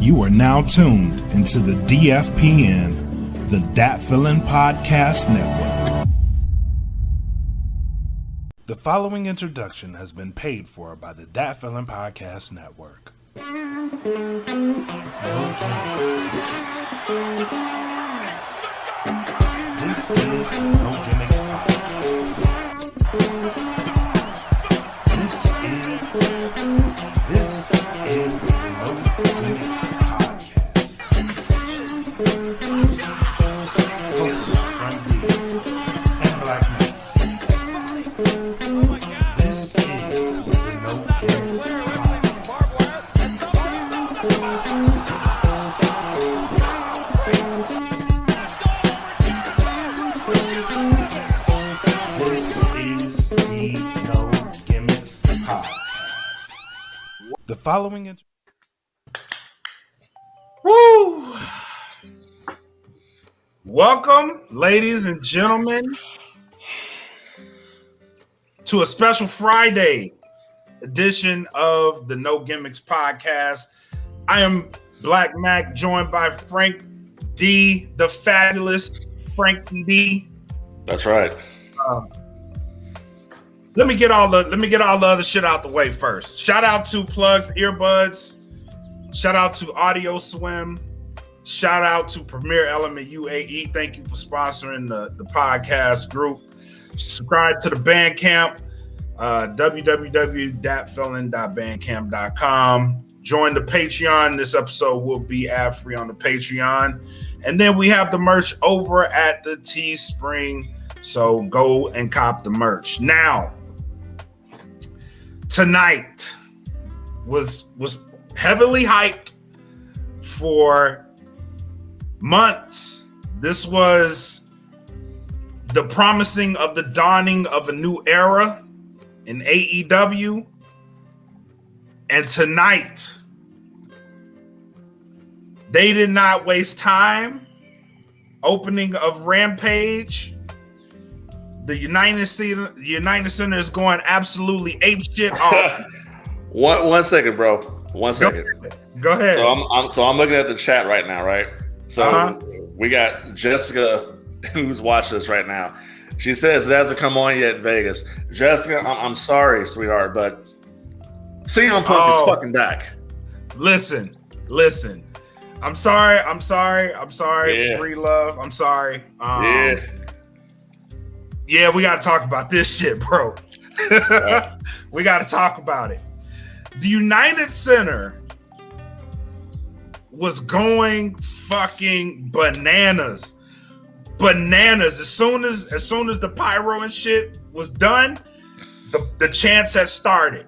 You are now tuned into the DFPN, the Dat Feelin' Podcast Network. The following introduction has been paid for by the Dat Feelin' Podcast Network. This is the No Gimmicks Podcast. This is the No Gimmicks Podcast. Hosted by Frank D and Blak. This is the No Gimmicks The following Woo! Welcome, ladies and gentlemen, to a special Friday edition of the No Gimmicks Podcast. I am Blak Makk, joined by Frank D, the fabulous Frank D. That's right. Let me get all the other shit out the way first. Shout out to Plugs Earbuds. Shout out to Audio Swim. Shout out to Premier Element UAE. Thank you for sponsoring the podcast group. Subscribe to the Bandcamp, www.datfelon.bandcamp.com. Join the Patreon. This episode will be ad-free on the Patreon. And then we have the merch over at the Teespring. So go and cop the merch. Now, tonight was heavily hyped for months. This was the promising of the dawning of a new era in AEW. And tonight, they did not waste time. Opening of Rampage. The United Center is going absolutely apeshit off. One second, bro. 1 second. Go ahead. So I'm looking at the chat right now, right? So we got Jessica who's watching this right now. She says it hasn't come on yet in Vegas. Jessica, I'm sorry, sweetheart, but CM Punk is fucking back. Listen. I'm sorry. Yeah. Free love. I'm sorry. Yeah, we got to talk about this shit, bro. We got to talk about it. The United Center was going fucking bananas. As soon as the pyro and shit was done, the chants had started.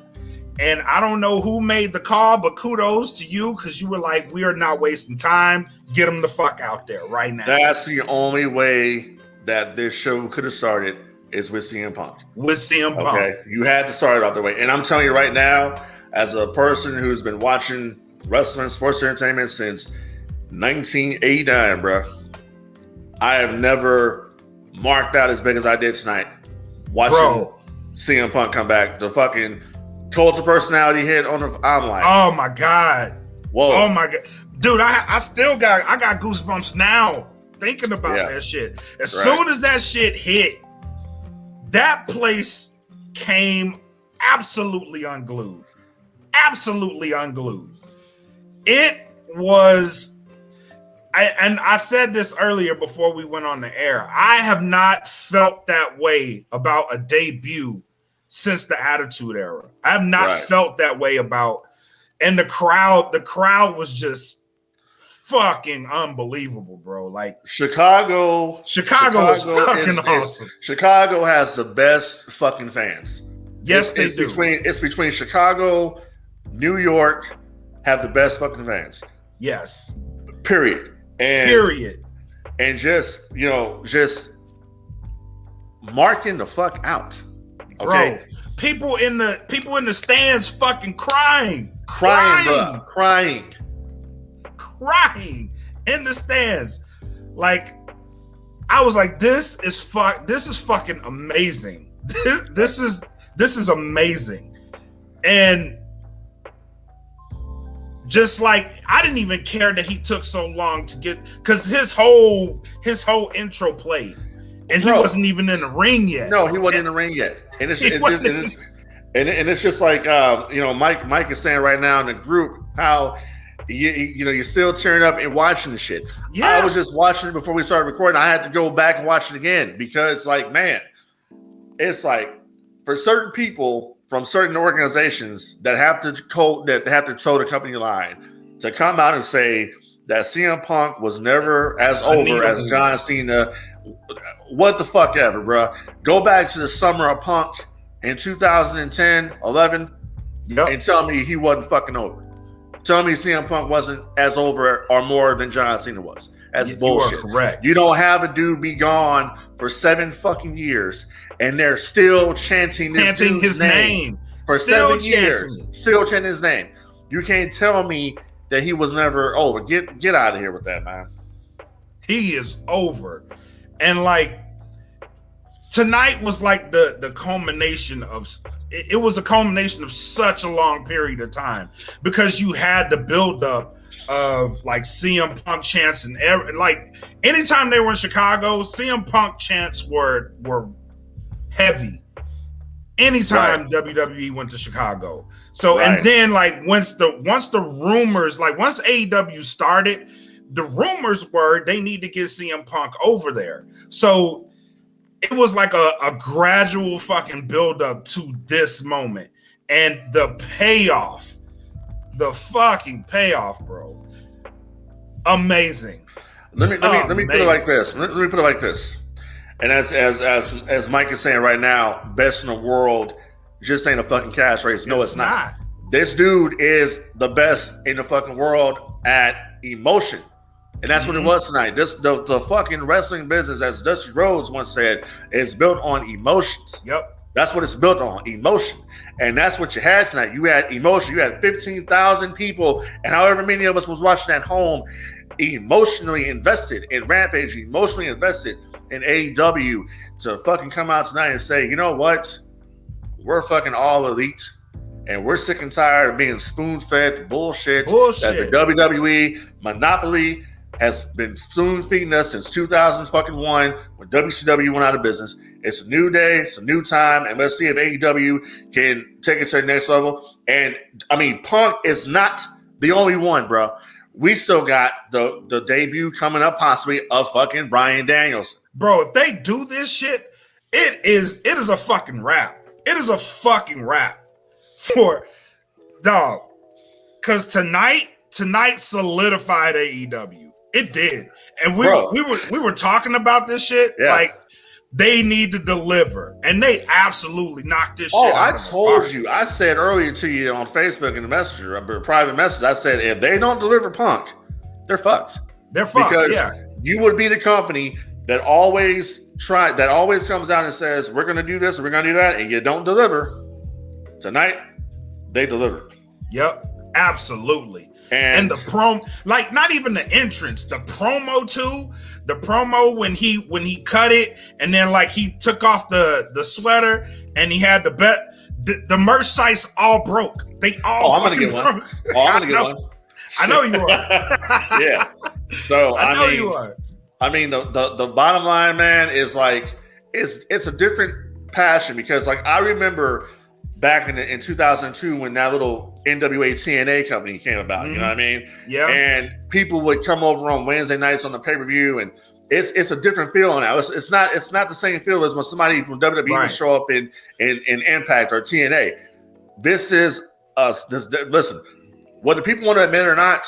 And I don't know who made the call, but kudos to you, because you were like, we are not wasting time. Get them the fuck out there right now. That's the only way that this show could have started is with CM Punk. Okay, you had to start it off the way. And I'm telling you right now, as a person who's been watching wrestling and sports entertainment since 1989, bro, I have never marked out as big as I did tonight watching CM Punk come back. The fucking cult of personality hit on the. I'm like, oh my god, whoa, oh my god, dude, I got goosebumps now thinking about that shit. As soon as that shit hit, that place came absolutely unglued. It was, and I said this earlier before we went on the air, I have not felt that way about a debut since the Attitude Era. I have not felt that way about, and the crowd was just fucking unbelievable, bro. Like Chicago is fucking awesome. Chicago has the best fucking fans. Yes, they do. It's between Chicago, New York have the best fucking fans. Yes. Period. And just marking the fuck out. Okay. Bro, people in the stands fucking crying in the stands. Like, I was like, this is fucking amazing. This is amazing. And Just like I didn't even care that he took so long to get, because his whole intro played, and he wasn't even in the ring yet. No, he wasn't in the ring yet, and it's just like Mike is saying right now in the group how you're still turning up and watching the shit. Yes. I was just watching it before we started recording. I had to go back and watch it again because, like, man, it's like for certain people from certain organizations that have to toe the company line to come out and say that CM Punk was never as over as John Cena. What the fuck ever, bro. Go back to the summer of Punk in 2010, 11, and tell me he wasn't fucking over. Tell me CM Punk wasn't as over or more than John Cena was. That's bullshit. You are correct. You don't have a dude be gone for 7 fucking years and they're still chanting his name for still 7 years. Still chanting his name. You can't tell me that he was never over. Get out of here with that, man. He is over. And like tonight was like the culmination of it was a culmination of such a long period of time because you had the buildup of like CM Punk chants and like anytime they were in Chicago, CM Punk chants were heavy. Anytime WWE went to Chicago. So and then like once the rumors, like once AEW started, the rumors were they need to get CM Punk over there. So it was like a gradual fucking build up to this moment. And the fucking payoff, bro. Amazing. Let me put it like this. Let me put it like this. And as Mike is saying right now, best in the world just ain't a fucking cash race. No, it's not. This dude is the best in the fucking world at emotion. And that's what it was tonight. The fucking wrestling business, as Dusty Rhodes once said, is built on emotions. Yep. That's what it's built on, emotion. And that's what you had tonight. You had emotion. You had 15,000 people, and however many of us was watching at home, emotionally invested in Rampage, emotionally invested in AEW to fucking come out tonight and say, you know what? We're fucking all elite. And we're sick and tired of being spoon-fed bullshit. That the WWE monopoly has been spoon-feeding us since 2001 when WCW went out of business. It's a new day. It's a new time. And let's see if AEW can take it to the next level. And, I mean, Punk is not the only one, bro. We still got the debut coming up possibly of fucking Bryan Danielson. Bro, if they do this shit, it is a fucking wrap. It is a fucking wrap for dog. Because tonight solidified AEW. It did. And we were talking about this shit. Yeah. Like they need to deliver. And they absolutely knocked this shit out. I told you. I said earlier to you on Facebook in the messenger, a private message, I said if they don't deliver Punk, they're fucked. They're fucked. Because you would be the company that always comes out and says, we're gonna do this and we're gonna do that, and you don't deliver. Tonight, they delivered. Yep, absolutely. And the promo, like not even the entrance, the promo too. The promo when he cut it, and then like he took off the sweater, and he had the merch sites all broke. They all. I'm gonna get one. I'm gonna get one. I know you are. Yeah. So I know you are. I mean, the bottom line, man, is like it's a different passion because like I remember back in 2002 when that little NWA TNA company came about, you know what I mean? Yeah. And people would come over on Wednesday nights on the pay-per-view, and it's a different feel now. It's not the same feel as when somebody from WWE would show up in Impact or TNA. This is us. Listen, whether people want to admit it or not,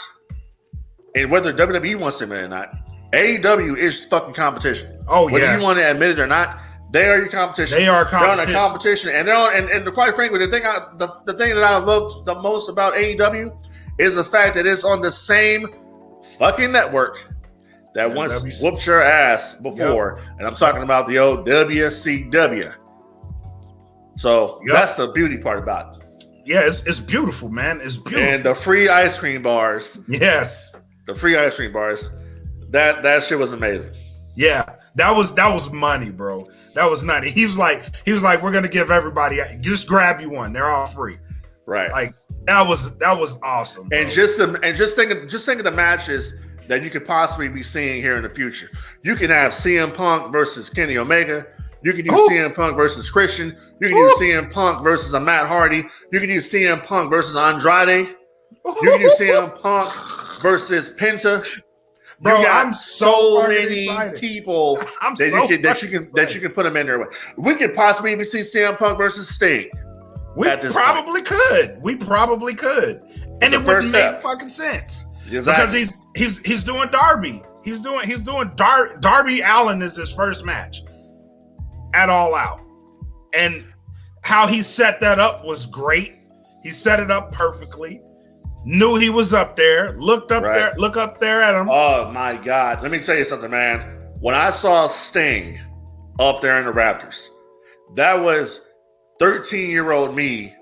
and whether WWE wants to admit it or not, AEW is fucking competition. Oh, whether you want to admit it or not, they are your competition. They are competition. They're on a competition, and they're on. And quite frankly, the thing that I love the most about AEW is the fact that it's on the same fucking network that once whooped your ass before, and I'm talking about the old WCW. So that's the beauty part about it. Yeah, it's beautiful, man. It's beautiful. And the free ice cream bars. Yes, the free ice cream bars. That shit was amazing. Yeah, that was money, bro. That was nutty. He was like, we're gonna give everybody, just grab you one. They're all free. Right. Like That was awesome. Bro. And just think of the matches that you could possibly be seeing here in the future. You can have CM Punk versus Kenny Omega. You can do CM Punk versus Christian. You can do CM Punk versus a Matt Hardy. You can do CM Punk versus Andrade. You can do CM Punk versus Penta. Bro, I'm so many excited. People that you can put them in there. We could possibly even see CM Punk versus Sting. We probably could. And it would make fucking sense. Exactly. Because he's doing Darby. He's doing Darby Allin is his first match at All Out. And how he set that up was great. He set it up perfectly. Knew he was up there. Look up there at him. Oh my God. Let me tell you something, man. When I saw Sting up there in the Raptors, that was 13-year-old me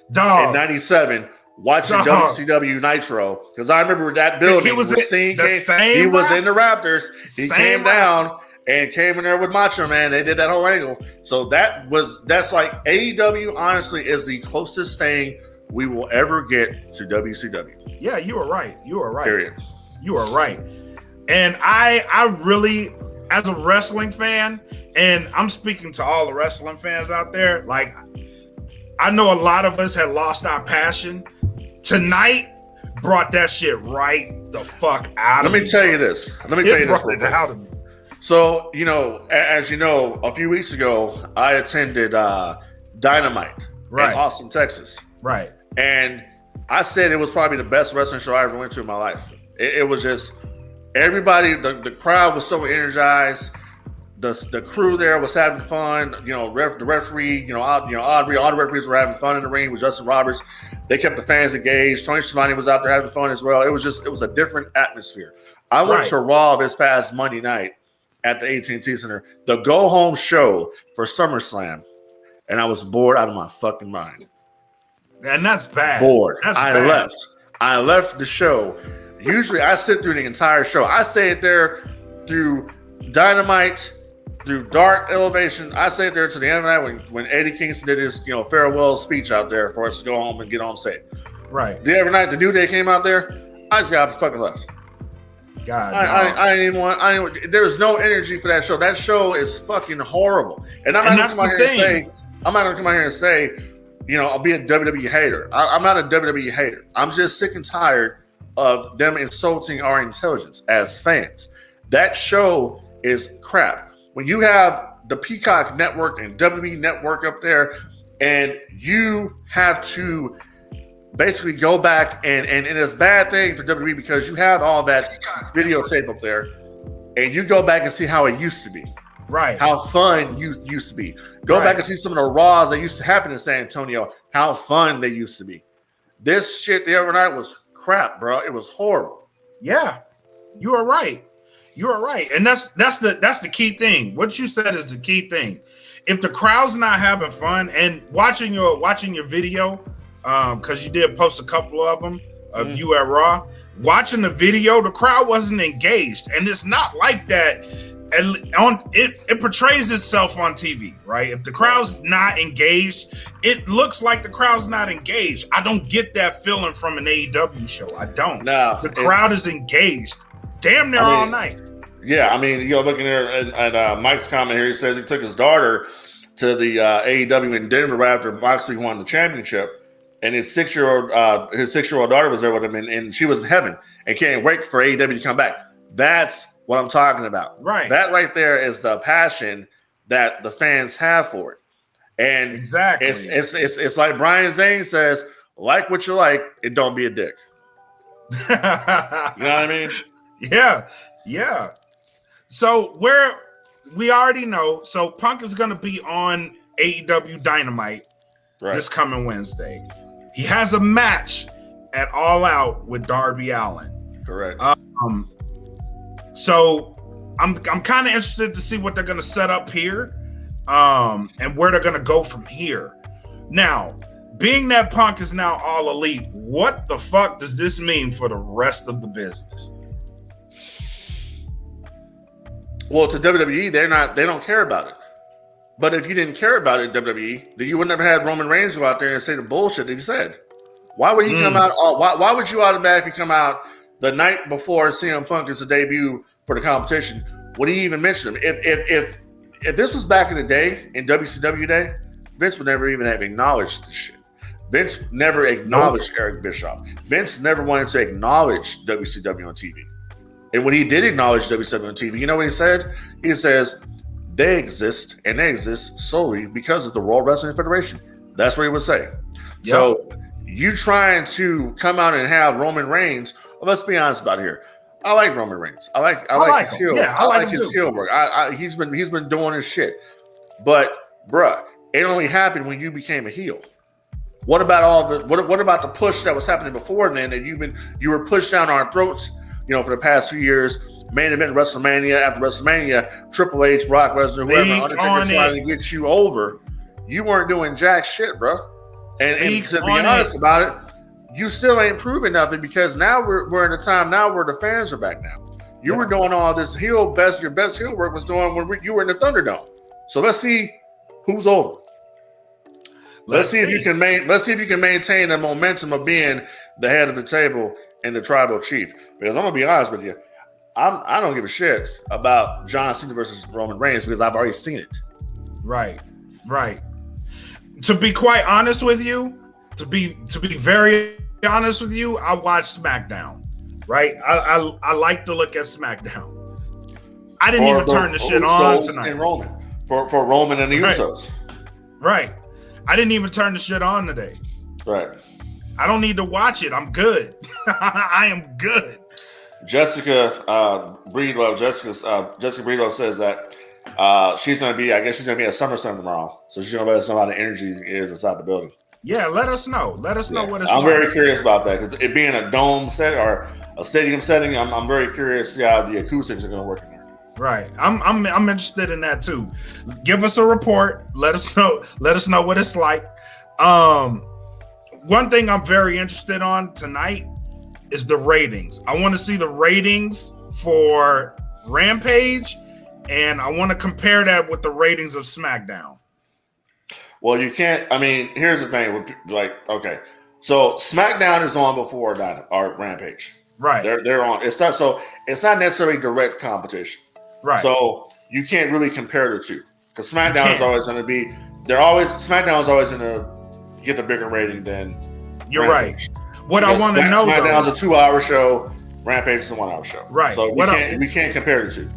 in 97 watching WCW Nitro. Because I remember that building. He was in the Raptors. He came down and came in there with Macho Man. They did that whole angle. So that's like AEW, honestly, is the closest thing we will ever get to WCW. Yeah, you are right. Period. You are right. And I really, as a wrestling fan, and I'm speaking to all the wrestling fans out there, like, I know a lot of us had lost our passion. Tonight brought that shit right the fuck out of me. Let me tell you this. Out of me. So, as you know, a few weeks ago, I attended Dynamite in Austin, Texas. Right. And I said it was probably the best wrestling show I ever went to in my life. It was just everybody, the crowd was so energized. The crew there was having fun. The referee, Aubrey, all the referees were having fun in the ring with Justin Roberts. They kept the fans engaged. Tony Schiavone was out there having fun as well. It was a different atmosphere. I went to Raw this past Monday night at the AT&T Center, the go-home show for SummerSlam, and I was bored out of my fucking mind. And that's bad. Bored. I left the show. Usually I sit through the entire show. I stayed there through Dynamite, through Dark Elevation. I stayed there to the end of the night when Eddie Kingston did his farewell speech out there for us to go home and get home safe. Right. The other night the New Day came out there, I just got fucking left. God, I didn't even want. There was no energy for that show. That show is fucking horrible. And I'm not gonna come out here and say, I'll be a WWE hater. I'm not a WWE hater. I'm just sick and tired of them insulting our intelligence as fans. That show is crap. When you have the Peacock Network and WWE Network up there, and you have to basically go back and it's a bad thing for WWE because you have all that videotape up there, and you go back and see how it used to be. Right. How fun you used to be. Go back and see some of the Raws that used to happen in San Antonio, how fun they used to be. This shit the other night was crap, bro. It was horrible. Yeah. You are right. And that's the key thing. What you said is the key thing. If the crowd's not having fun and watching your video, because you did post a couple of them of you at Raw, watching the video, the crowd wasn't engaged. And it's not like that. It portrays itself on TV, right? If the crowd's not engaged, it looks like the crowd's not engaged. I don't get that feeling from an AEW show. I don't. No, the crowd is engaged damn near all night. Yeah, looking there at Mike's comment here, he says he took his daughter to the AEW in Denver right after Moxley won the championship, and his 6-year-old daughter was there with him, and she was in heaven and can't wait for AEW to come back. That's what I'm talking about. Right. That right there is the passion that the fans have for it. And exactly. It's like Brian Zane says, like what you like, it don't be a dick. You know what I mean? Yeah. So we already know, so Punk is going to be on AEW Dynamite this coming Wednesday. He has a match at All Out with Darby Allin. Correct. So I'm kind of interested to see what they're going to set up here, and where they're going to go from here. Now, being that Punk is now All Elite, what the fuck does this mean for the rest of the business? Well, to WWE, they don't care about it. But if you didn't care about it, WWE, then you would never have Roman Reigns go out there and say the bullshit that he said. Why would he come out? Why would you automatically come out the night before CM Punk is a debut for the competition? Would he even mention him? If this was back in the day, in WCW day, Vince would never even have acknowledged this shit. Vince never acknowledged Eric Bischoff. Vince never wanted to acknowledge WCW on TV. And when he did acknowledge WCW on TV, you know what he said? He says, they exist, and they exist solely because of the World Wrestling Federation. That's what he would say. Yep. So you trying to come out and have Roman Reigns, well, let's be honest about it here. I like Roman Reigns. I like his heel. Yeah, I like his heel work. He's been doing his shit. But bruh, it only happened when you became a heel. What about what about the push that was happening before then that you were pushed down our throats, for the past few years? Main event WrestleMania after WrestleMania, Triple H, Brock Lesnar, whoever, Undertaker trying to get you over. You weren't doing jack shit, bro. And to be honest about it, you still ain't proving nothing because now we're in a time now where the fans are back now. You were doing all this your best heel work was doing when you were in the Thunderdome. So let's see who's over. Let's see if you can maintain the momentum of being the head of the table and the tribal chief. Because I'm gonna be honest with you, I don't give a shit about John Cena versus Roman Reigns because I've already seen it. Right. To be quite honest with you, to be very honest with you, I watch SmackDown. Right? I like to look at SmackDown. I didn't even turn the shit on tonight. And Roman. For Roman and the Usos. Right. I didn't even turn the shit on today. Right. I don't need to watch it. I'm good. I am good. Jessica Breedlove says that she's gonna be at SummerSlam tomorrow. So she's gonna let us know how the energy is inside the building. Yeah, let us know. Let us know what it's I'm like. very curious about that because it being a dome set or a stadium setting, I'm very curious to see how the acoustics are gonna work in there. Right. I'm interested in that too. Give us a report. Let us know what it's like. One thing I'm very interested on tonight is the ratings. I want to see the ratings for Rampage, and I want to compare that with the ratings of SmackDown. Well, you can't. I mean, here's the thing. Okay, so SmackDown is on before Rampage. Right. They're on. It's not necessarily direct competition. Right. So you can't really compare the two because SmackDown is always going to be. SmackDown is always going to get the bigger rating than. You're Rampage. Right. What I want to know, SmackDown's a 2-hour show. Rampage is a 1-hour show. Right. So we can't compare the two.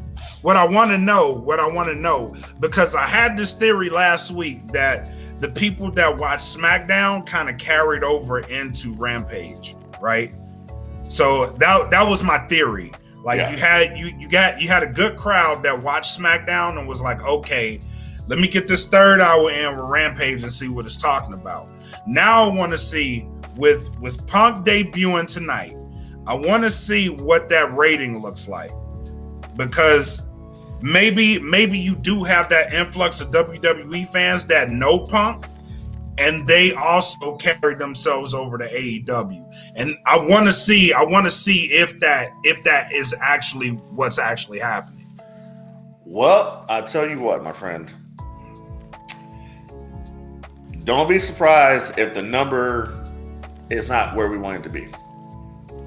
What I want to know, because I had this theory last week that the people that watch SmackDown kind of carried over into Rampage, right? So that was my theory. Like you had a good crowd that watched SmackDown and was like, okay, let me get this 3rd hour in with Rampage and see what it's talking about. Now I want to see with Punk debuting tonight, I want to see what that rating looks like, because maybe you do have that influx of WWE fans that know Punk, and they also carry themselves over to AEW. And I want to see if that is actually what's actually happening. Well, I'll tell you what, my friend. Don't be surprised if the number is not where we want it to be.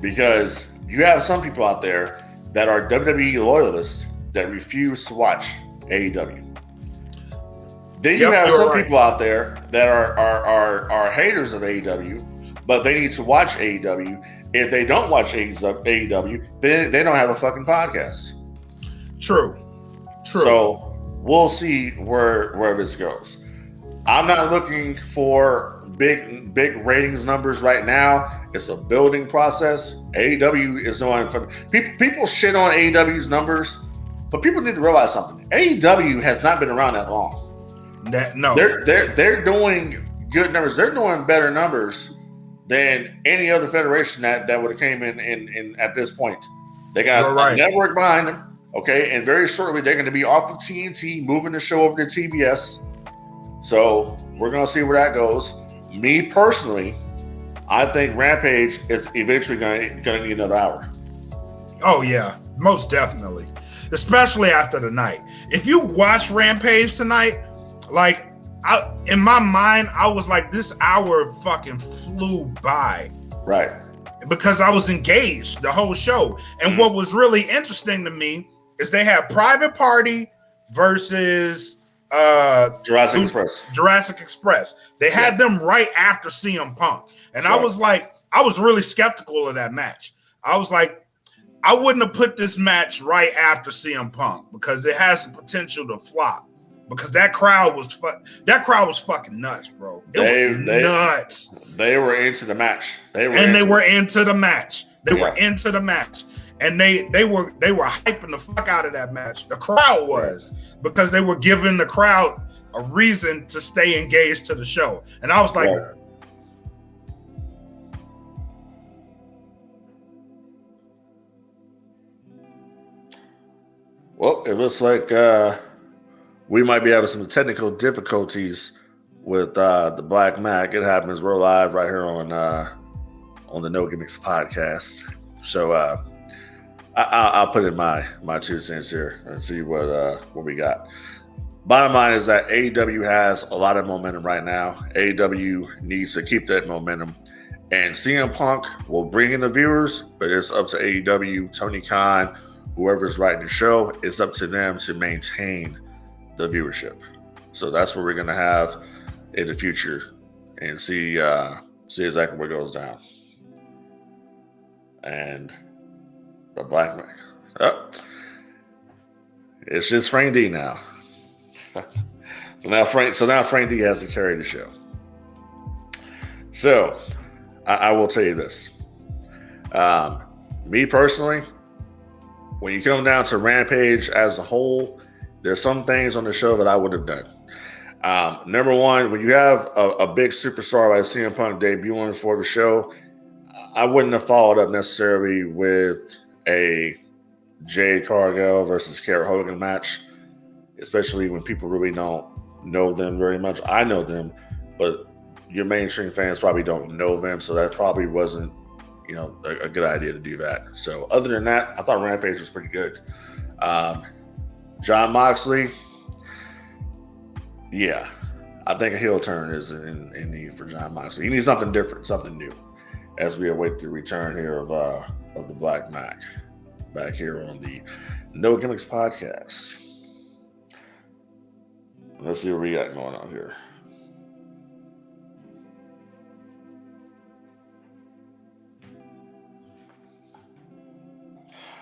Because you have some people out there that are WWE loyalists that refuse to watch AEW. Then you have some people out there that are haters of AEW, but they need to watch AEW. If they don't watch AEW, then they don't have a fucking podcast. True. So we'll see where this goes. I'm not looking for big ratings numbers right now. It's a building process. AEW is doing people shit on AEW's numbers, but people need to realize something. AEW has not been around that long. They're doing good numbers. They're doing better numbers than any other federation that would have came in at this point. They got a network behind them, okay, and very shortly they're going to be off of TNT, moving the show over to TBS. So we're going to see where that goes. Me personally, I think Rampage is eventually going to need another hour. Oh yeah, most definitely, especially after the night. If you watch Rampage tonight, like in my mind, I was like, this hour fucking flew by. Right. Because I was engaged the whole show. And what was really interesting to me is they had Private Party versus Jurassic Express. Jurassic Express. They had them right after CM Punk. And I was like, I was really skeptical of that match. I was like, I wouldn't have put this match right after CM Punk because it has the potential to flop. Because that crowd was fucking nuts, bro. It was nuts. They were into the match. They were into the match. They were into the match. And they were hyping the fuck out of that match. The crowd was, because they were giving the crowd a reason to stay engaged to the show. And I was like, well, it looks like we might be having some technical difficulties with the Blak Makk. It happens. We're live right here on the No Gimmicks podcast. So I'll put in my 2 cents here and see what we got. Bottom line is that AEW has a lot of momentum right now. AEW needs to keep that momentum. And CM Punk will bring in the viewers, but it's up to AEW, Tony Khan, whoever's writing the show. It's up to them to maintain the viewership. So that's what we're going to have in the future and see exactly what goes down. And the Blak Makk. Oh, it's just Frank D now. So now Frank D has to carry the show. So I will tell you this. Me personally, when you come down to Rampage as a whole, there's some things on the show that I would have done. Number one, when you have a big superstar like CM Punk debuting for the show, I wouldn't have followed up necessarily with a Jade Cargill versus Kara Hogan match, especially when people really don't know them very much. I know them, but your mainstream fans probably don't know them, so that probably wasn't, a good idea to do that. So other than that, I thought Rampage was pretty good. Jon Moxley, yeah, I think a heel turn is in need for Jon Moxley. He needs something different, something new, as we await the return here of the Blak Makk back here on the No Gimmicks podcast. Let's see what we got going on here.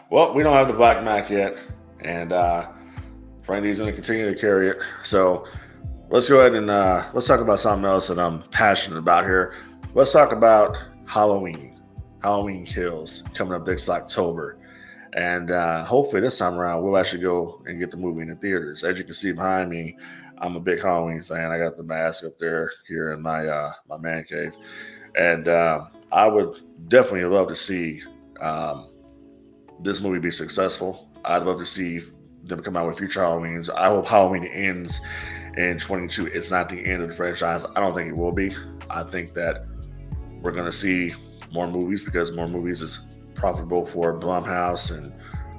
Well, we don't have the Blak Makk yet, and Frank D's going to continue to carry it. So let's go ahead and let's talk about something else that I'm passionate about here. Let's talk about Halloween. Halloween Kills coming up next October. And hopefully this time around, we'll actually go and get the movie in the theaters. As you can see behind me, I'm a big Halloween fan. I got the mask up there here in my my man cave. And I would definitely love to see this movie be successful. I'd love to see them come out with future Halloweens. I hope Halloween ends in 2022. It's not the end of the franchise. I don't think it will be. I think that we're going to see more movies because more movies is profitable for Blumhouse and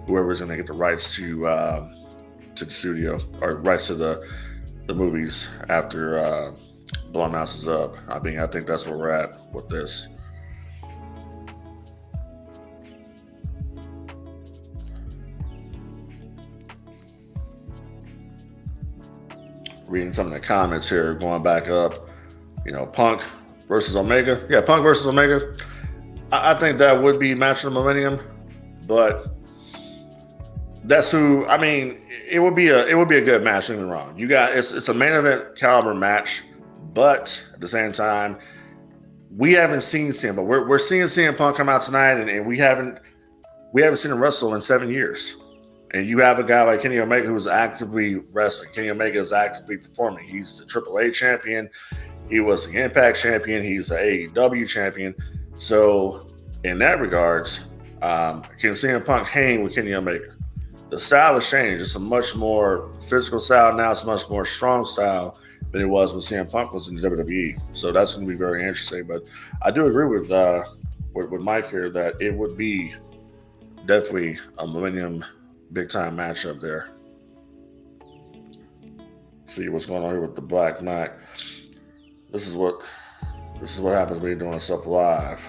whoever's going to get the rights to the studio or rights to the movies after Blumhouse is up. I think that's where we're at with this. Reading some of the comments here, going back up, Punk versus Omega. Yeah, Punk versus Omega. I think that would be match of the millennium, but that's who. I mean, it would be a good match. Don't get me wrong. You got it's a main event caliber match, but at the same time, we haven't seen CM, but we're seeing CM Punk come out tonight, and we haven't seen him wrestle in 7 years. And you have a guy like Kenny Omega who's actively wrestling. Kenny Omega is actively performing. He's the AAA champion. He was the Impact champion. He's the AEW champion. So in that regards, can CM Punk hang with Kenny Omega? The style has changed. It's a much more physical style now. It's a much more strong style than it was when CM Punk was in the WWE. So that's going to be very interesting. But I do agree with Mike here that it would be definitely a millennium big time matchup there. See what's going on here with the Black Makk. This is what happens when you're doing stuff live.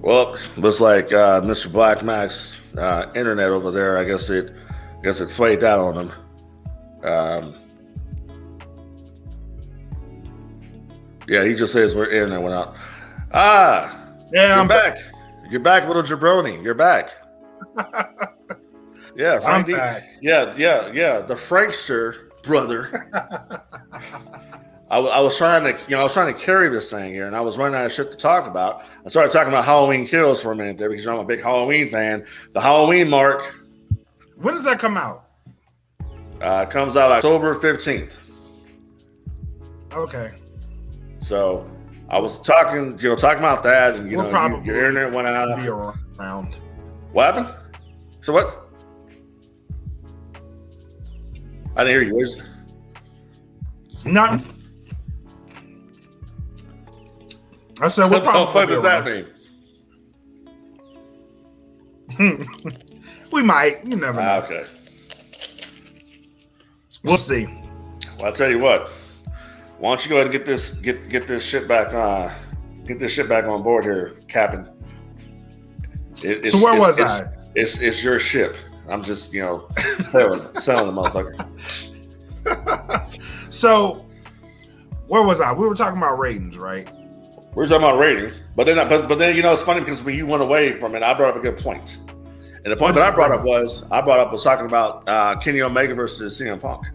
Well, looks like Mr. Black Makk's internet over there. I guess it flaked out on him. Yeah, he just says where internet went out. Yeah, I'm back. You're back, little jabroni. You're back. Yeah, Frank. I'm back. Yeah. The Frankster brother. I was trying to carry this thing here, and I was running out of shit to talk about. I started talking about Halloween Kills for a minute there because I'm a big Halloween fan. The Halloween mark. When does that come out? Comes out October 15th. Okay. So I was talking about that, and your internet went out. Be around. What happened? So what? I didn't hear you. Where's nothing? I said, what the fuck does that mean? We might. You never know. Okay. We'll see. Well, I'll tell you what. Why don't you go ahead and get this shit back on board here, Captain. So where was I? It's your ship. I'm just selling the motherfucker. So where was I? We were talking about ratings, right? We were talking about ratings, but then it's funny because when you went away from it, I brought up a good point. And the point that I brought up was talking about Kenny Omega versus CM Punk.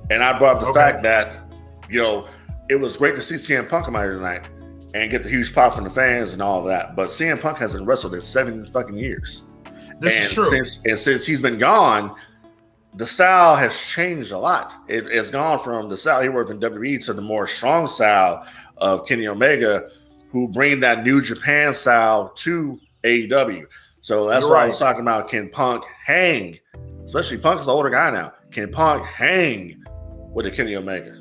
And I brought up the fact that, it was great to see CM Punk come out here tonight and get the huge pop from the fans and all of that. But CM Punk hasn't wrestled in 7 fucking years. This is true. Since he's been gone, the style has changed a lot. It's gone from the style he worked in WWE to the more strong style of Kenny Omega, who bring that New Japan style to AEW. So that's why I was talking about, can Punk hang? Especially Punk is an older guy now. Can Punk hang with a Kenny Omega?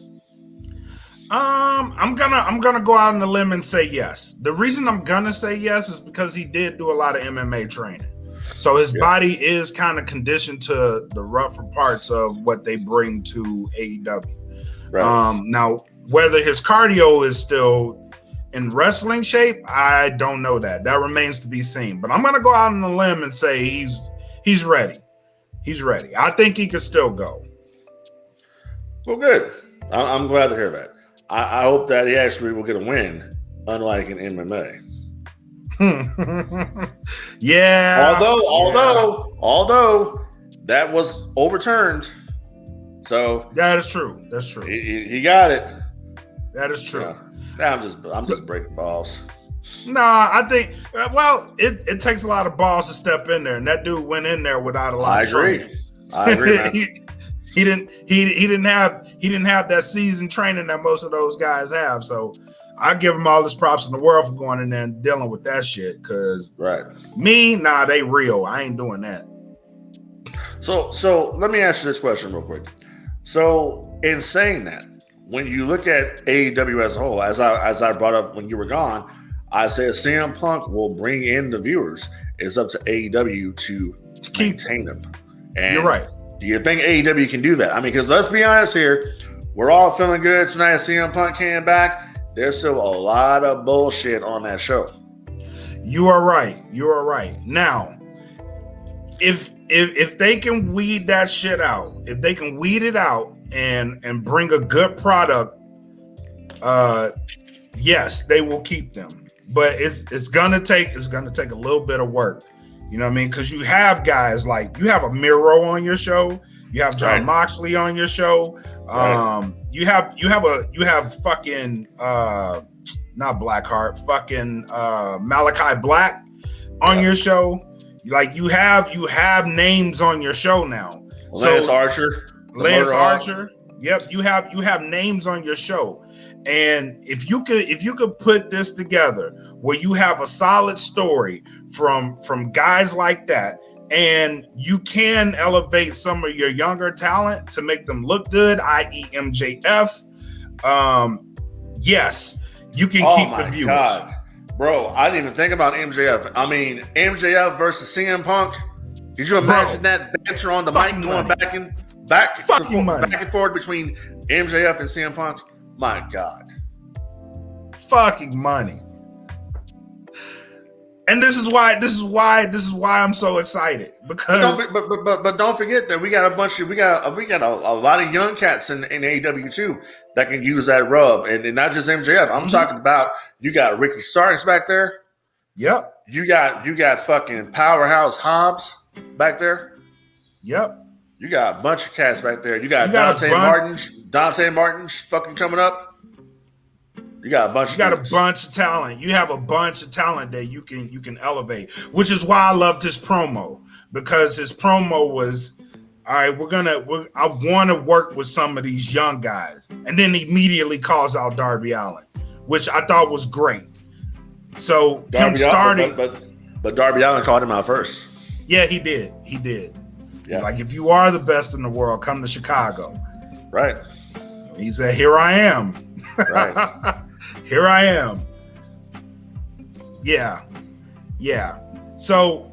I'm gonna go out on a limb and say yes. The reason I'm gonna say yes is because he did do a lot of MMA training. So his body is kind of conditioned to the rougher parts of what they bring to AEW. Right. Now, whether his cardio is still in wrestling shape, I don't know that. That remains to be seen. But I'm going to go out on a limb and say he's ready. He's ready. I think he could still go. Well, good. I'm glad to hear that. I hope that he actually will get a win, unlike in MMA. Yeah. Although that was overturned. So that is true. That's true. He got it. That is true. I'm just breaking balls. Nah, I think it takes a lot of balls to step in there, and that dude went in there without a lot of training. I agree. Man. He didn't have that seasoned training that most of those guys have. So I give him all this props in the world for going in there and dealing with that shit. Cause they real. I ain't doing that. So let me ask you this question real quick. So in saying that, when you look at AEW as a whole, as I brought up when you were gone, I said CM Punk will bring in the viewers. It's up to AEW to maintain them. And you're right. Do you think AEW can do that? I mean, because let's be honest here, we're all feeling good tonight. CM Punk came back. There's still a lot of bullshit on that show. You are right. You are right. Now, if they can weed that shit out, if they can weed it out and bring a good product, yes, they will keep them. But it's gonna take a little bit of work. You know what I mean? Because you have guys like you have a Miro on your show, you have John Moxley on your show, you have fucking not Blackheart, fucking Malachi Black on your show. Like you have names on your show now. Lance Archer. Yep, you have names on your show. And if you could put this together where you have a solid story from guys like that, and you can elevate some of your younger talent to make them look good, i.e. MJF, yes, you can keep the viewers. God. Bro, I didn't even think about MJF. I mean, MJF versus CM Punk. Did you imagine that banter on the mic going back and forth between MJF and CM Punk? My God. Fucking money. And this is why I'm so excited, because but don't forget that we got a lot of young cats in AEW too that can use that rub, and not just MJF. I'm talking about, you got Ricky Starks back there. Yep. You got fucking Powerhouse Hobbs back there. Yep. You got a bunch of cats back there. You got Dante Martin fucking coming up. You got a bunch of talent. You have a bunch of talent that you can elevate, which is why I loved his promo, because his promo was, all right, I want to work with some of these young guys, and then immediately calls out Darby Allin, which I thought was great. So him starting, but Darby Allin called him out first. Yeah, he did. Yeah. Like, if you are the best in the world, come to Chicago. Right. He said, "Here I am." Right. Here I am. Yeah. So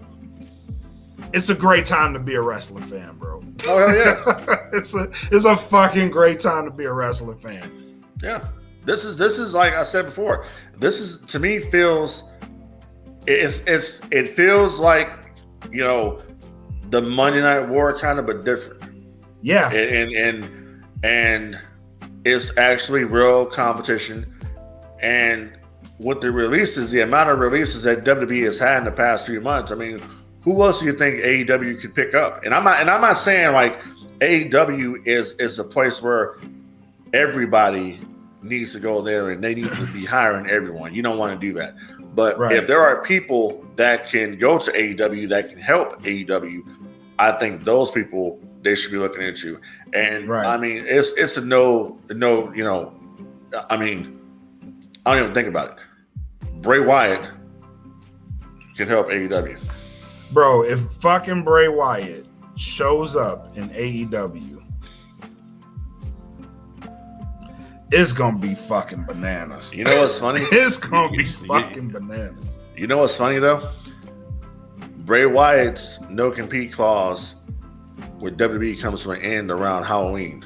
it's a great time to be a wrestling fan, bro. Oh, hell yeah. It's a fucking great time to be a wrestling fan. Yeah. This is like I said before. This is, to me, it feels like, you know, the Monday Night War kind of, but different. Yeah. And it's actually real competition. And with the releases, the amount of releases that WWE has had in the past few months, I mean, who else do you think AEW could pick up? And I'm not saying like AEW is a place where everybody needs to go there and they need to be hiring everyone. You don't want to do that. But if there are people that can go to AEW that can help AEW, I think those people they should be looking into. And I mean, it's a no, you know, I mean, I don't even think about it. Bray Wyatt can help AEW. Bro, if fucking Bray Wyatt shows up in AEW, it's gonna be fucking bananas. You know what's funny? It's gonna be fucking bananas. You know what's funny though? Bray Wyatt's no compete clause with WWE comes to an end around Halloween.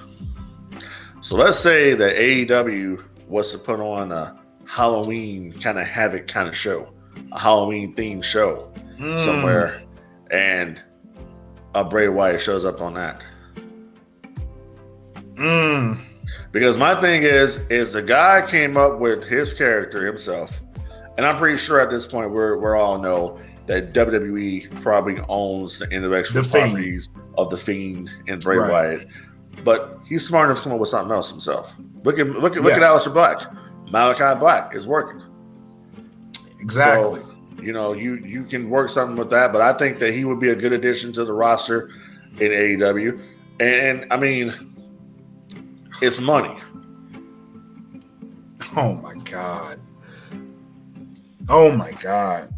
So let's say that AEW was to put on a Halloween kind of Havoc kind of show, a Halloween themed show somewhere, and a Bray Wyatt shows up on that. Because my thing is the guy came up with his character himself, and I'm pretty sure at this point we're all know that WWE probably owns the intellectual properties of the Fiend and Bray Wyatt, but he's smart enough to come up with something else himself. Look at Aleister Black. Malachi Black is working. Exactly. So, you know, you can work something with that, but I think that he would be a good addition to the roster in AEW. And I mean, it's money. Oh my God. Oh my God.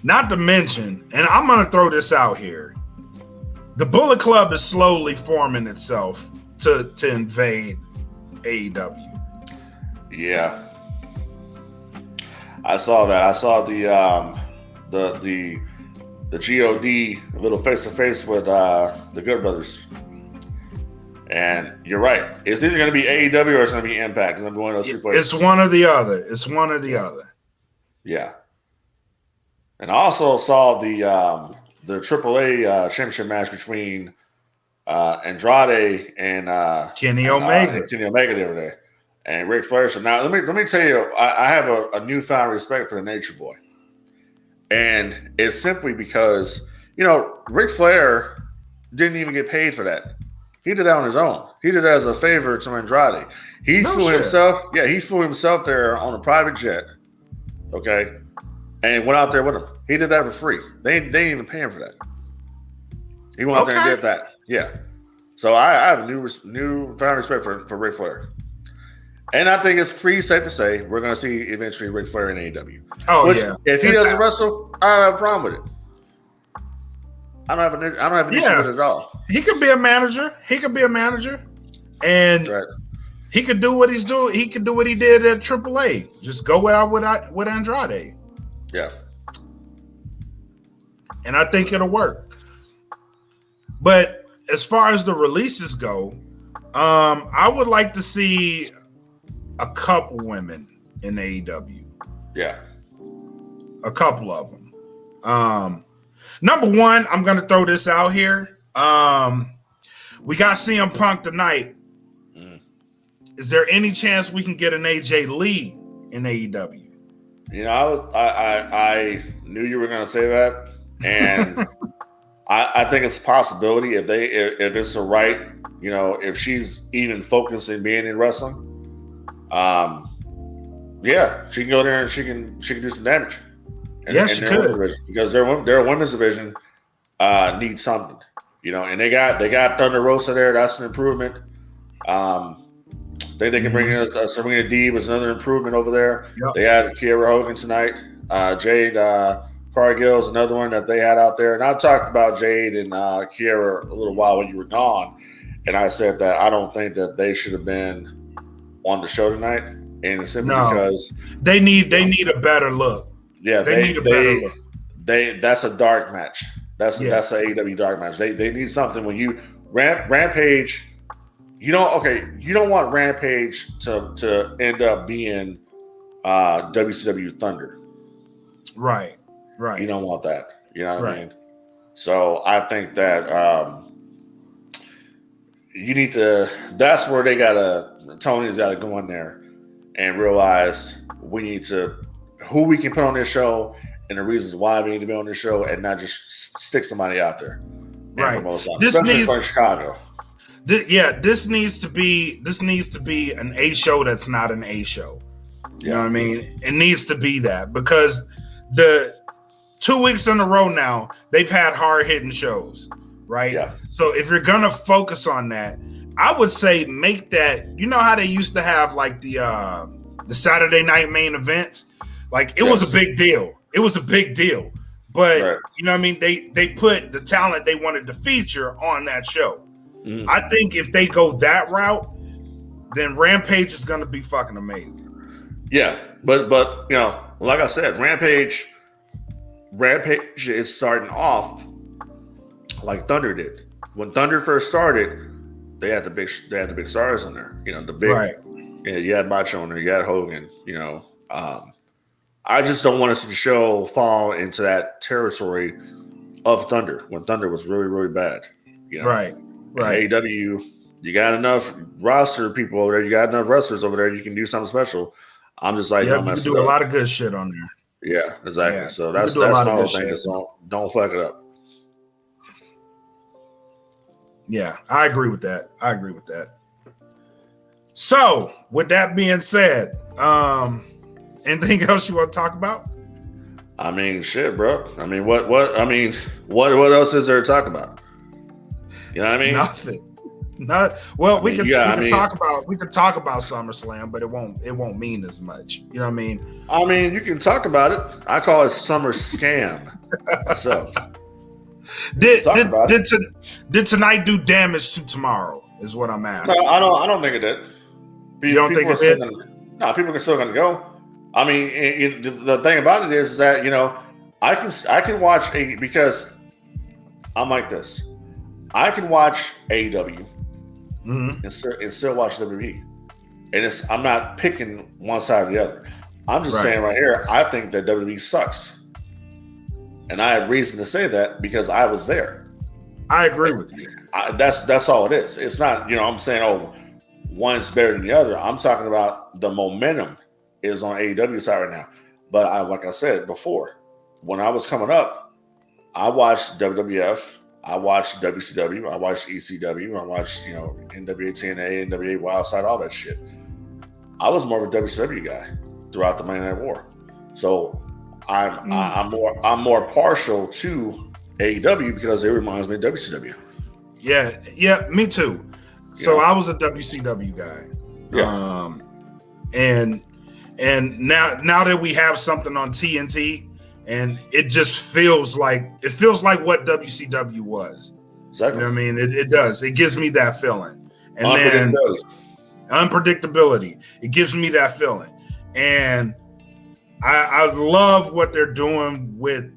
Not to mention, and I'm going to throw this out here, the Bullet Club is slowly forming itself to invade AEW. Yeah, I saw that. I saw the GOD little face to face with the Good Brothers, and you're right. It's either going to be AEW or it's going to be Impact. It's going to be one of those two places. It's one or the other. It's one or the other. Yeah. And I also saw the AAA championship match between Andrade and Kenny Omega. Kenny Omega the other day. And Ric Flair. So now let me tell you, I have a newfound respect for the Nature Boy. And it's simply because, you know, Ric Flair didn't even get paid for that. He did that on his own. He did that as a favor to Andrade. He flew himself there on a private jet. Okay. And went out there with him. He did that for free. They didn't even pay him for that. He went out there and did that. Yeah. So I have a newfound respect for Ric Flair. And I think it's pretty safe to say we're going to see eventually Ric Flair in AEW. Oh, yeah. If he doesn't wrestle, I don't have a problem with it. I don't have an issue with it at all. He could be a manager. And he could do what he's doing. He could do what he did at AAA. Just go with Andrade. Yeah. And I think it'll work. But as far as the releases go, I would like to see a couple women in AEW. Yeah. A couple of them. Number one, I'm going to throw this out here. We got CM Punk tonight. Is there any chance we can get an AJ Lee in AEW? You know, I knew you were going to say that, and I think it's a possibility if it's the right, you know, if she's even focusing being in wrestling. Yeah, she can go there and she can do some damage. Yes, she could, because their women's division needs something, you know, and they got Thunder Rosa there. That's an improvement. They can bring in Serena Deeb as another improvement over there. Yep. They had Kiera Hogan tonight. Jade Cargill is another one that they had out there. And I talked about Jade and Kiera a little while when you were gone, and I said that I don't think that they should have been on the show tonight, and it's simply because they need a better look. Yeah, they need a better look. That's a dark match. That's an AEW dark match. They need something when you Rampage. You don't want Rampage to end up being WCW Thunder. Right. You don't want that. You know what I mean? So I think that you need to. That's where Tony's got to go in there and realize we need to who we can put on this show and the reasons why we need to be on this show, and not just stick somebody out there. Right. This needs for Chicago. This needs to be an A show that's not an A show. You know what I mean? It needs to be that, because the 2 weeks in a row now they've had hard hitting shows, right? Yeah. So if you're gonna focus on that, I would say make that. You know how they used to have like the Saturday night main events? Like it was a big deal. It was a big deal. But you know what I mean? They put the talent they wanted to feature on that show. Mm. I think if they go that route, then Rampage is going to be fucking amazing. Yeah, but you know, like I said, Rampage is starting off like Thunder did. When Thunder first started, they had the big stars on there. You know, the big you had Macho on there, you had Hogan. You know, I just don't want to see the show fall into that territory of Thunder when Thunder was really, really bad. You know? Right. AEW, you got enough roster people over there. You got enough wrestlers over there. You can do something special. I'm just like, you can do a lot of good shit on there. Yeah, exactly. Yeah, so that's my whole thing. Just don't fuck it up. Yeah, I agree with that. So, with that being said, anything else you want to talk about? I mean, shit, bro. I mean, what else is there to talk about? You know what I mean? Nothing. We could talk about SummerSlam, but it won't mean as much. You know what I mean? I mean, you can talk about it. I call it Summer Scam myself. Did tonight do damage to tomorrow? Is what I'm asking. No, I don't think it did. You don't think it did? No, people are still going to go. I mean, the thing about it is that, you know, I can watch because I'm like this. I can watch AEW and still watch WWE, and I'm not picking one side or the other. I'm just saying right here, I think that WWE sucks, and I have reason to say that because I was there. I agree with you. That's all it is. It's not, you know, I'm saying one's better than the other. I'm talking about the momentum is on AEW side right now. But like I said before, when I was coming up, I watched WWF. I watched WCW, I watched ECW, I watched, you know, NWA TNA, NWA Wildside, all that shit. I was more of a WCW guy throughout the Monday Night War. So I'm more partial to AEW because it reminds me of WCW. Yeah, me too. So I was a WCW guy. Yeah. And now that we have something on TNT, and it just feels like what WCW was. Exactly. You know what I mean? It does. It gives me that feeling. And then unpredictability. It gives me that feeling. And I love what they're doing with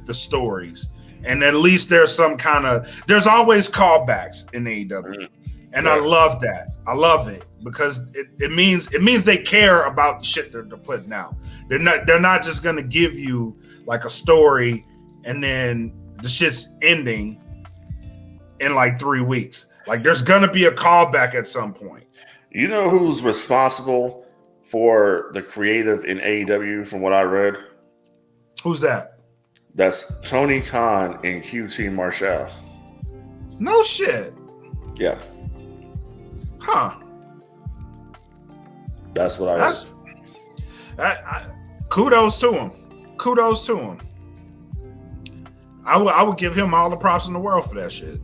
the stories. And at least there's there's always callbacks in AEW. And I love that. I love it because it means they care about the shit they're putting out. They're not just gonna give you like a story and then the shit's ending in like 3 weeks. Like there's gonna be a callback at some point. You know who's responsible for the creative in AEW from what I read? Who's that? That's Tony Khan and QT Marshall. No shit. Yeah. Huh. That's what I read. Kudos to him. Kudos to him. I would give him all the props in the world for that shit.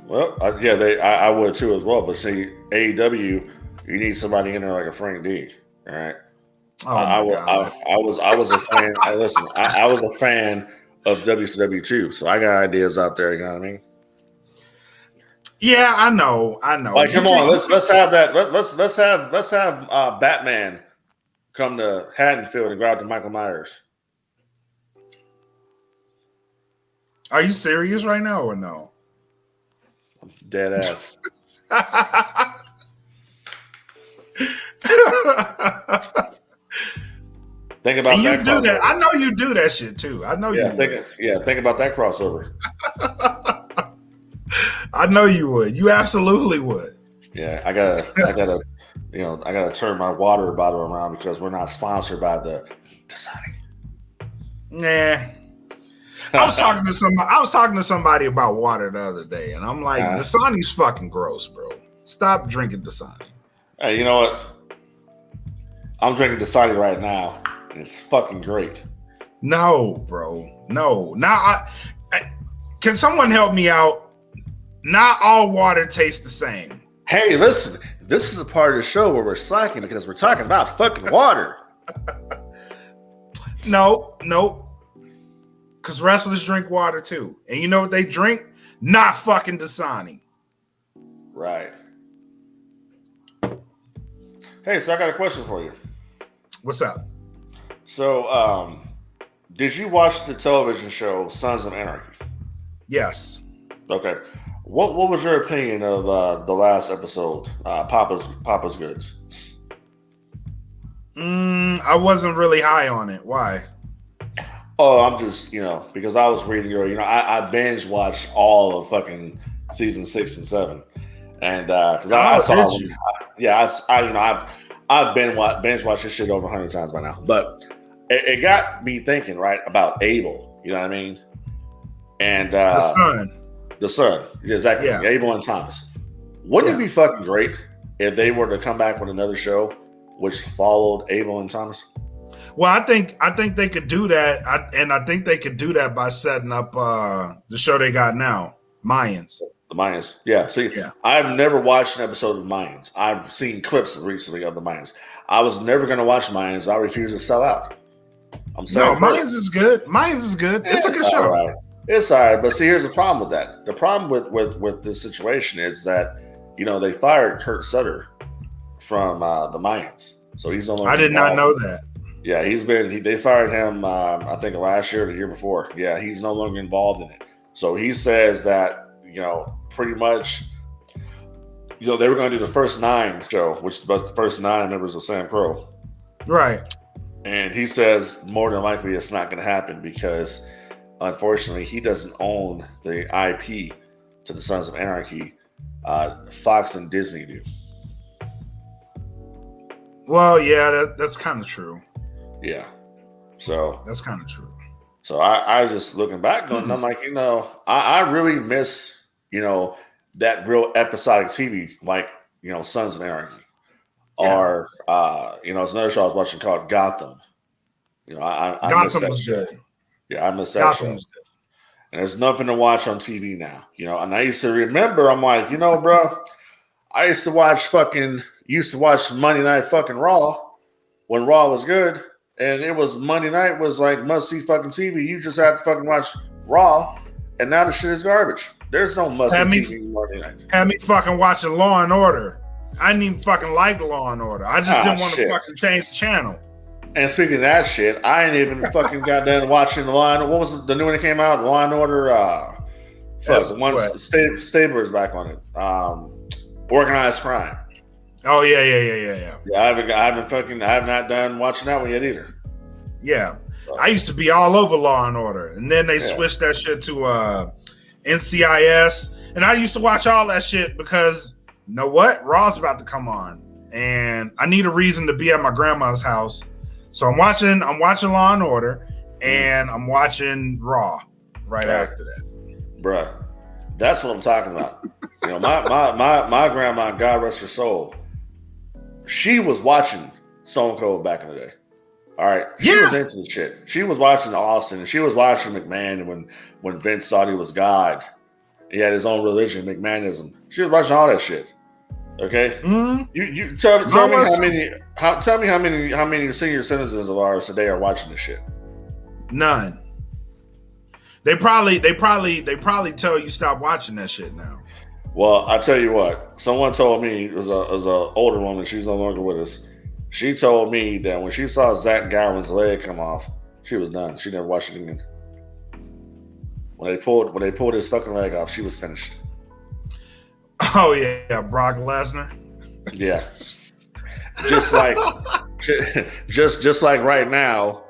Well, I would too as well. But see, AEW, you need somebody in there like a Frank D. All right. Oh I was a fan. Listen, I was a fan of WCW too, so I got ideas out there. You know what I mean? Yeah, I know. Like, come on, let's have that. Let's have Batman come to Haddonfield and grab the Michael Myers. Are you serious right now or no? Dead ass. Think about and you that. Do that. I know you do that shit too. I know you would. Think about that crossover. I know you would. You absolutely would. Yeah, I gotta turn my water bottle around because we're not sponsored by the Dasani. Nah. I was talking to somebody about water the other day, and I'm like, Dasani's fucking gross, bro. Stop drinking Dasani. Hey, you know what? I'm drinking Dasani right now, and it's fucking great. No, bro. No. Now, can someone help me out? Not all water tastes the same. Hey, listen. This is a part of the show where we're slacking because we're talking about fucking water. No. Because wrestlers drink water too. And you know what they drink? Not fucking Dasani. Right. Hey, so I got a question for you. What's up? So, did you watch the television show Sons of Anarchy? Yes. Okay. What was your opinion of the last episode, Papa's Goods? I wasn't really high on it. Why? Oh, I'm just, because I was reading earlier, I binge watched all of fucking season 6 and 7. And because I saw them, I've binge watched this shit over 100 times by now. But it got me thinking, right, about Abel, you know what I mean? And the son, exactly. Yeah. Abel and Thomas. Wouldn't it be fucking great if they were to come back with another show which followed Abel and Thomas? Well, I think they could do that, I think they could do that by setting up the show they got now, Mayans. The Mayans, yeah. See, I've never watched an episode of Mayans. I've seen clips recently of the Mayans. I was never going to watch Mayans. I refuse to sell out. I'm sorry. No, Mayans is good. It's a good show. Right. It's all right, but see, here's the problem with that. The problem with this situation is that they fired Kurt Sutter from the Mayans, so he's no longer. I did not know that. Yeah, they fired him. I think last year or the year before. Yeah, he's no longer involved in it. So he says that pretty much, they were going to do the first 9 show, which was the first 9 members of Sam Crow. Right. And he says more than likely it's not going to happen because, unfortunately, he doesn't own the IP to the Sons of Anarchy. Fox and Disney do. Well, yeah, that's kind of true. Yeah. So that's kind of true. So I was just looking back going, I'm like, I really miss, that real episodic TV, like, Sons of Anarchy. Yeah. Or, it's another show I was watching called Gotham. I Gotham was good. Yeah, I miss that show. and there's nothing to watch on TV now. You know, and I used to remember, I'm like, you know, bro, I used to watch Monday Night fucking Raw when Raw was good, and it was Monday night was like must see fucking TV. You just had to fucking watch Raw, and now the shit is garbage. There's no must see TV Monday night. Had me fucking watching Law and Order. I didn't even fucking like Law and Order. I just didn't want to fucking change the channel. And speaking of that shit, I ain't even fucking got done watching the Law and Order. What was the new one that came out? Law and Order. Stabler's back on it. Organized Crime. Oh yeah. Yeah, I have not done watching that one yet either. Yeah, I used to be all over Law and Order, and then they switched that shit to NCIS, and I used to watch all that shit because you know what, Raw's about to come on, and I need a reason to be at my grandma's house, so I'm watching Law and Order, and I'm watching Raw right after that. Bruh, that's what I'm talking about. You know, my grandma, God rest her soul, she was watching Stone Cold back in the day. All right. She was into the shit. She was watching Austin, and she was watching McMahon when Vince thought he was God. He had his own religion, McMahonism. She was watching all that shit. Okay? Mm-hmm. You tell me how many senior citizens of ours today are watching this shit. None. They probably tell you stop watching that shit now. Well, I tell you what, someone told me, it was a older woman, she's no longer with us. She told me that when she saw Zach Gowen's leg come off, she was done. She never watched it again. When they pulled his fucking leg off, she was finished. Oh yeah, Brock Lesnar. Yeah. just like right now,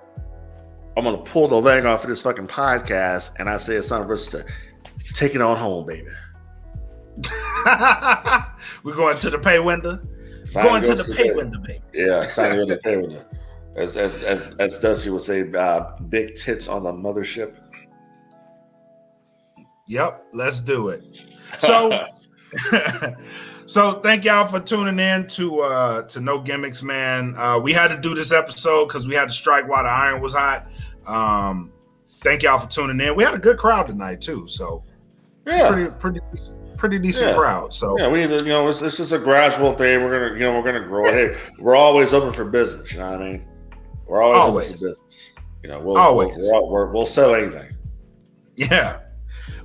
I'm gonna pull the leg off of this fucking podcast, and I say it's time for us to take it on home, baby. We're going to the pay window. Going to the pay window, baby. Yeah, sign to the pay window. As Dusty would say, big tits on the mothership. Yep, let's do it. So, so thank y'all for tuning in to No Gimmicks, man. We had to do this episode because we had to strike while the iron was hot. Thank y'all for tuning in. We had a good crowd tonight too, so yeah, pretty decent crowd. So yeah, we need to, it's just a gradual thing. We're gonna grow. Hey, we're always open for business. You know what I mean? We're always open for business. We'll sell anything. Yeah.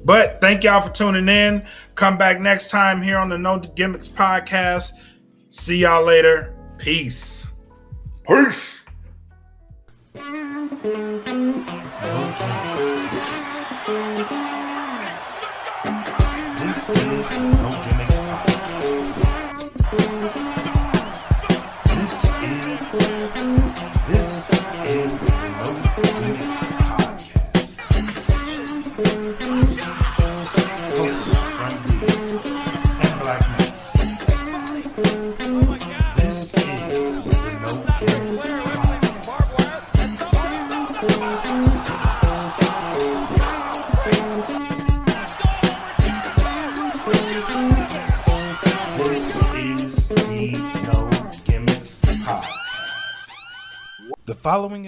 But thank y'all for tuning in. Come back next time here on the No Gimmicks podcast. See y'all later. Peace. Peace. This is the No Gimmicks podcast. This is the No Gimmicks podcast. Hosted by Frank and Black Mess. This is the No Gimmicks The following